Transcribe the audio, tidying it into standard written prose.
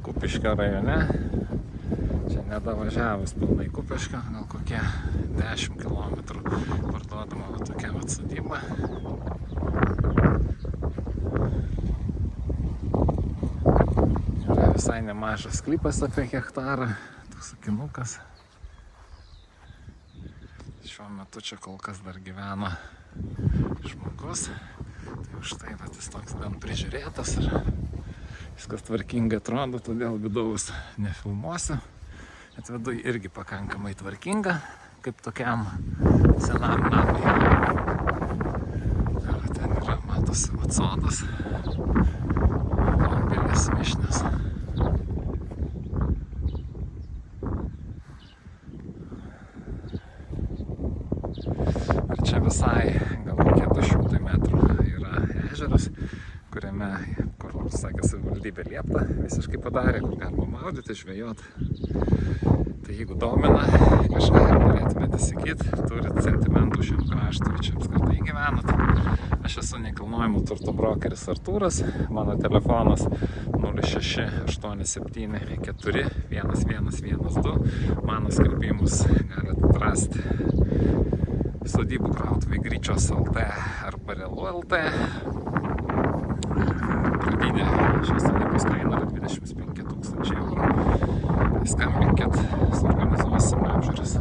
Kupiškio rajone. Čia nedavažiavus pilnai Kupiškio, gal kokie 10 km parduodama va tokia va sodyba. Yra visai nemažas sklypas apie hektarą, toks akinukas. Šiuo metu čia kol kas dar gyvena žmogus. Tai už tai va, jis toks gan prižiūrėtas ir viskas tvarkingai atrodo, todėl vidaus nefilmuosiu. Bet viduj irgi pakankamai tvarkinga, kaip tokiam senam namui. Ir ten yra, matosi, vat sodas, obelys mišnios. Ir čia visai gal kokie 200 metrų yra ežeras, kuriame, kur sakė savivaldybė liepta, visiškai padarė, kur galima maudyti, žvejoti. Tai jeigu domina kažką ir norėtumėte įsigyti, turit sentimentų šiam kraštui, čia apskritai gyvenat. Aš esu nekilnojamo turto brokeris Artūras, mano telefonas 0687441112. Mano skelbimus galite atrasti sodybų krautuvėj Gryčios LT arba Realu LT. Pradinė šios sodybos kaina yra 25 000 eurų. Skambinkit, suorganizuosime apžiūras.